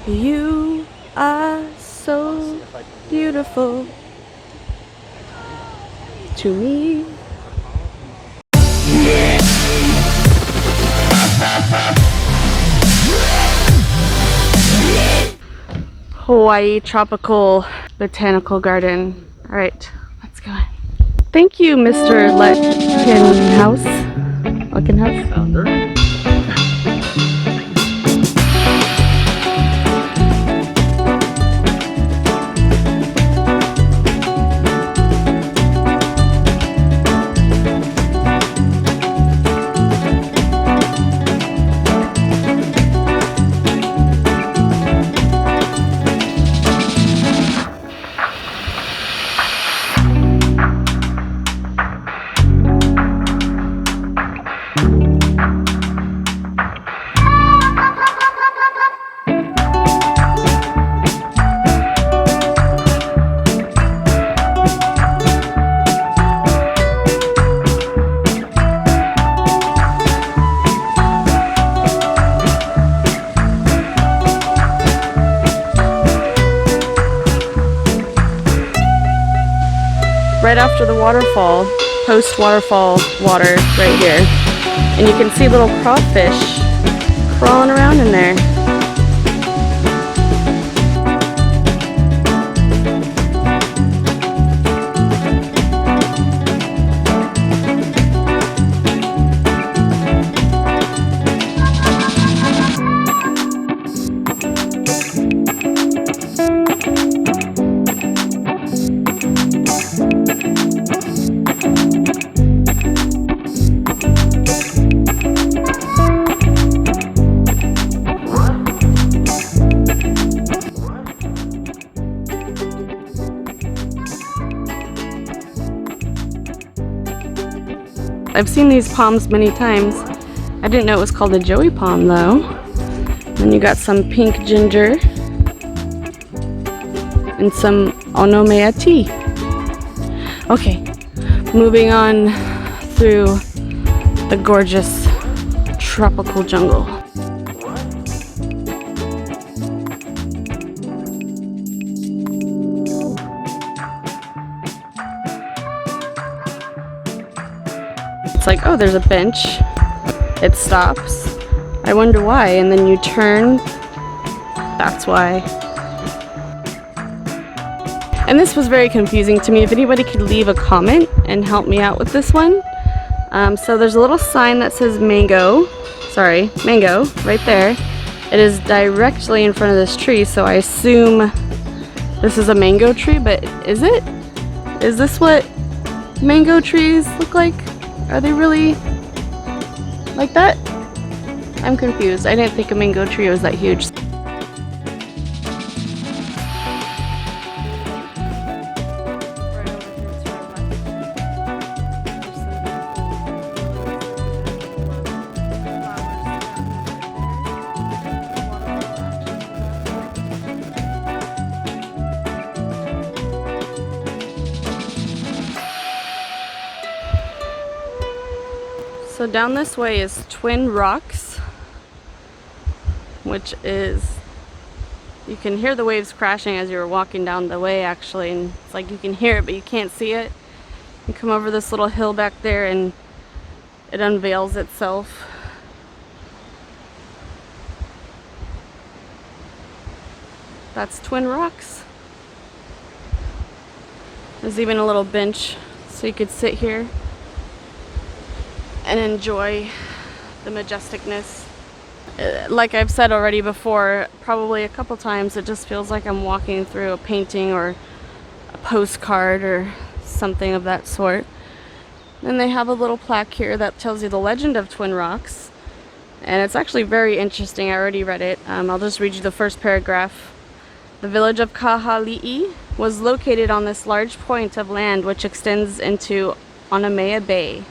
You are so beautiful to me. Hawaii Tropical Botanical Garden. All right, let's go. Thank you, Mr. Leckenhouse. Founder. Right after the waterfall, post-waterfall water right here. And you can see little crawfish crawling around in there. I've seen these palms many times. I didn't know it was called a joey palm though. Then you got some pink ginger and some onomea tea. Okay, moving on through the gorgeous tropical jungle. It's like, oh, there's a bench. It stops. I wonder why. And then you turn. That's why. And this was very confusing to me. If anybody could leave a comment and help me out with this one. So there's a little sign that says mango. Sorry, mango, right there. It is directly in front of this tree, so I assume this is a mango tree, but is it? Is this what mango trees look like? Are they really like that? I'm confused. I didn't think a mango tree was that huge. So down this way is Twin Rocks, which is, you can hear the waves crashing as you're walking down the way actually, and it's like you can hear it but you can't see it. You come over this little hill back there and it unveils itself. That's Twin Rocks. There's even a little bench so you could sit here and enjoy the majesticness. Like I've said already before, probably a couple times, it just feels like I'm walking through a painting or a postcard or something of that sort. And they have a little plaque here that tells you the legend of Twin Rocks, and it's actually very interesting. I already read it. I'll just read you the first paragraph. The village of Kahali'i was located on this large point of land which extends into Onomea Bay.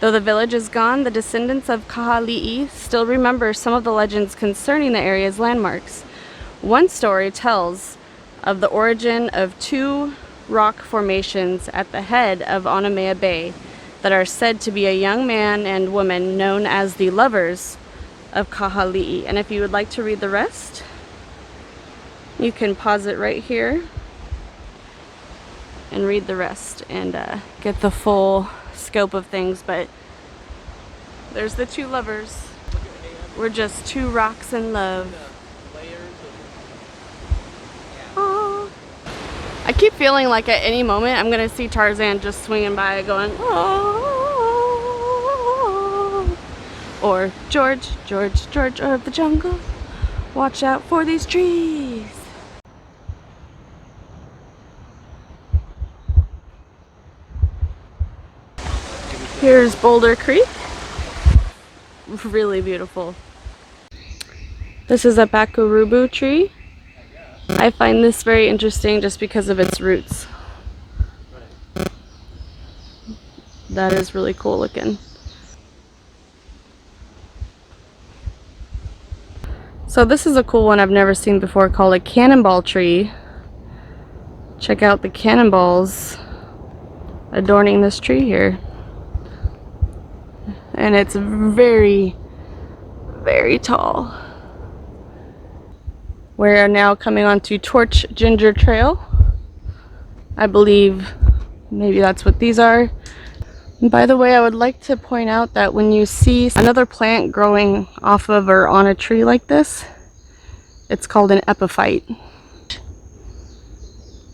Though the village is gone, the descendants of Kahali'i still remember some of the legends concerning the area's landmarks. One story tells of the origin of two rock formations at the head of Onomea Bay that are said to be a young man and woman known as the lovers of Kahali'i. And if you would like to read the rest, you can pause it right here and read the rest and get the full scope of things. But there's the two lovers. We're just two rocks in love. Aww. I keep feeling like at any moment I'm gonna see Tarzan just swinging by going, oh, or George, George, George of the jungle, watch out for these trees. Here's Boulder Creek. Really beautiful. This is a bakurubu tree. I find this very interesting just because of its roots. That is really cool looking. So this is a cool one I've never seen before, called a cannonball tree. Check out the cannonballs adorning this tree here. And it's very, very tall. We're now coming onto Torch Ginger Trail. I believe maybe that's what these are. And by the way, I would like to point out that when you see another plant growing off of or on a tree like this, it's called an epiphyte.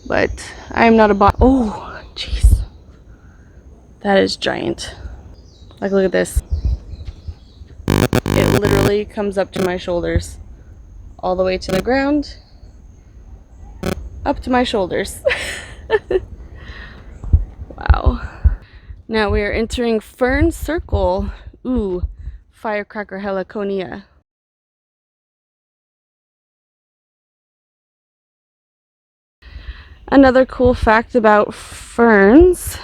But I am not a oh, jeez. That is giant. Like, look at this. It literally comes up to my shoulders. All the way to the ground. Up to my shoulders. Wow. Now we are entering Fern Circle. Ooh, Firecracker heliconia. Another cool fact about ferns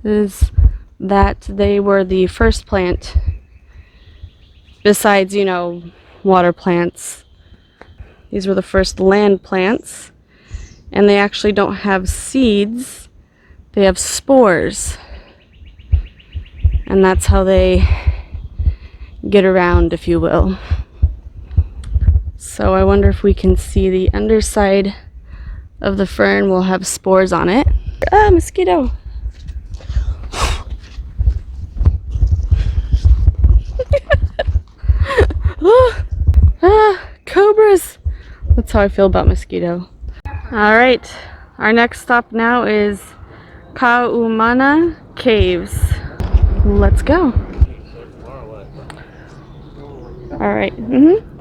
is that they were the first plant, besides, you know, water plants. These were the first land plants, and they actually don't have seeds, they have spores. And that's how they get around, if you will. So I wonder if we can see the underside of the fern will have spores on it. Ah, mosquito! Cobras! That's how I feel about mosquito. Alright, our next stop now is Kaumana Caves. Let's go. Alright,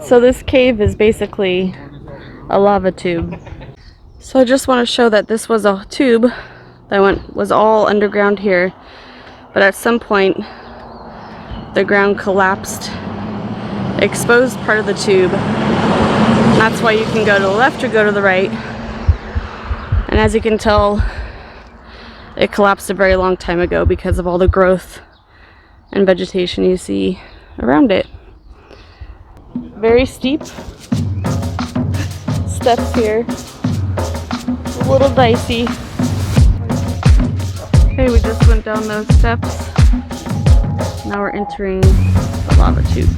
so this cave is basically a lava tube. So I just want to show that this was a tube that was all underground here, but at some point the ground collapsed, exposed part of the tube. That's why you can go to the left or go to the right. And as you can tell, it collapsed a very long time ago because of all the growth and vegetation you see around it. Very steep steps here. A little dicey. Okay, we just went down those steps. Now we're entering the lava tube.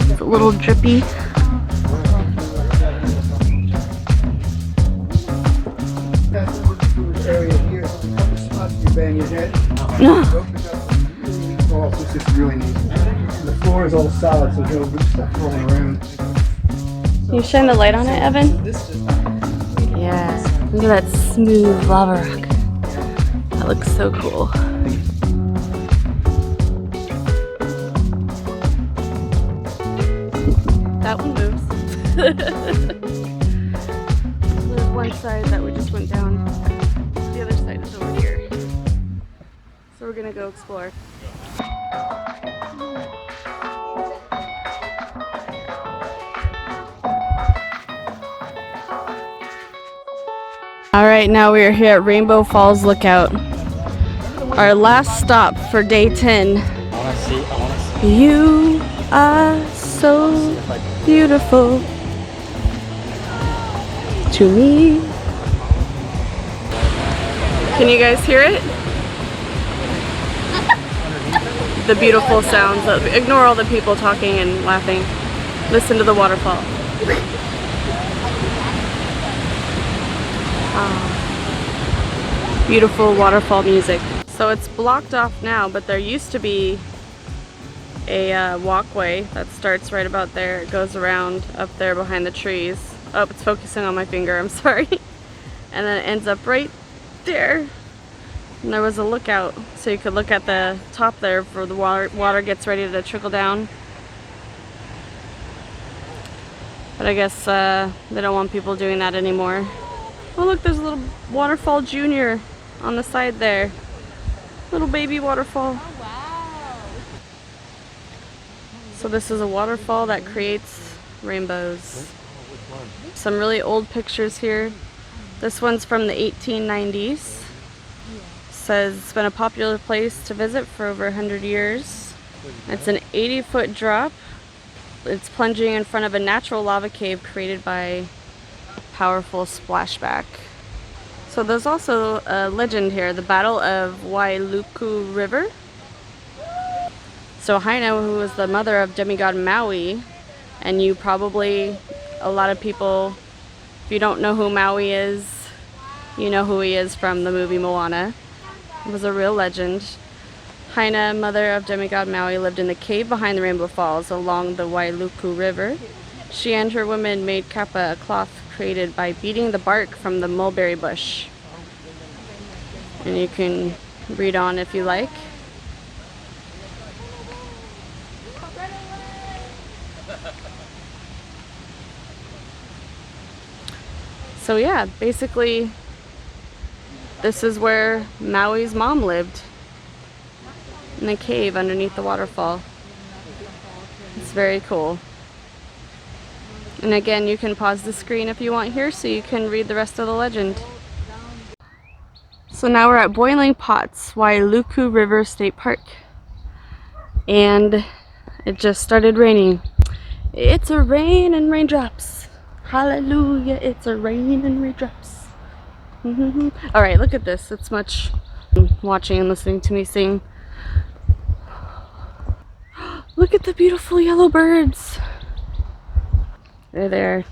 It's a little drippy. It's just really neat. The floor is all solid, so there's no good stuff rolling around. Can you shine the light on it, Evan? Yeah. Look at that smooth lava rock. That looks so cool. That one moves. There's one side that we just went down. The other side is over here. So we're gonna go explore. Alright, now we are here at Rainbow Falls Lookout. Our last stop for day 10. You are so beautiful to me. Can you guys hear it? The beautiful sounds. Ignore all the people talking and laughing. Listen to the waterfall. Ah, beautiful waterfall music. So it's blocked off now, but there used to be a walkway that starts right about there. It goes around up there behind the trees. Oh, it's focusing on my finger, I'm sorry. And then it ends up right there. And there was a lookout, so you could look at the top there for the water gets ready to trickle down. But I guess they don't want people doing that anymore. Oh look, there's a little waterfall junior on the side there. Little baby waterfall. Oh, wow. So this is a waterfall that creates rainbows. Some really old pictures here. This one's from the 1890s. Says it's been a popular place to visit for over 100 years. It's an 80-foot drop. It's plunging in front of a natural lava cave created by powerful splashback. So there's also a legend here, the Battle of Wailuku River. So Hilo, who was the mother of demigod Maui, and you probably, a lot of people, if you don't know who Maui is, you know who he is from the movie Moana. It was a real legend. Hina, mother of demigod Maui, lived in the cave behind the Rainbow Falls along the Wailuku River. She and her women made kapa, a cloth created by beating the bark from the mulberry bush. And you can read on if you like. So yeah, basically this is where Maui's mom lived, in a cave underneath the waterfall. It's very cool. And again, you can pause the screen if you want here so you can read the rest of the legend. So now we're at Boiling Pots, Wailuku River State Park. And it just started raining. It's a rain and raindrops. Hallelujah, it's a rain and raindrops. Alright, look at this. It's much watching and listening to me sing. Look at the beautiful yellow birds. They're there.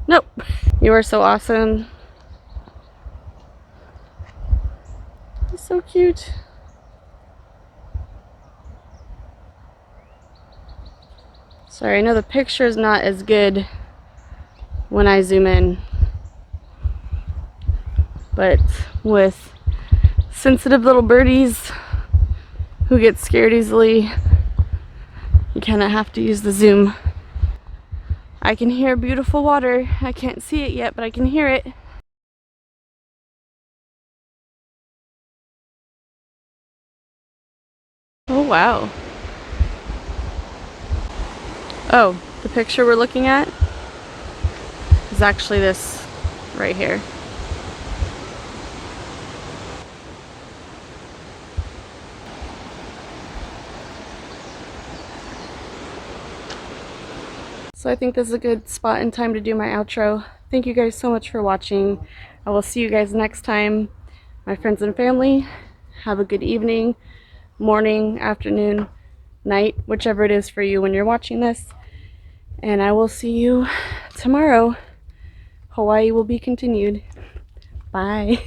Nope. You are so awesome. You're so cute. Sorry, I know the picture is not as good when I zoom in. But with sensitive little birdies who get scared easily, you kind of have to use the zoom. I can hear beautiful water. I can't see it yet, but I can hear it. Oh wow. Oh, the picture we're looking at is actually this right here. So I think this is a good spot and time to do my outro. Thank you guys so much for watching. I will see you guys next time. My friends and family, have a good evening, morning, afternoon, night, whichever it is for you when you're watching this. And I will see you tomorrow. Hawaii will be continued. Bye.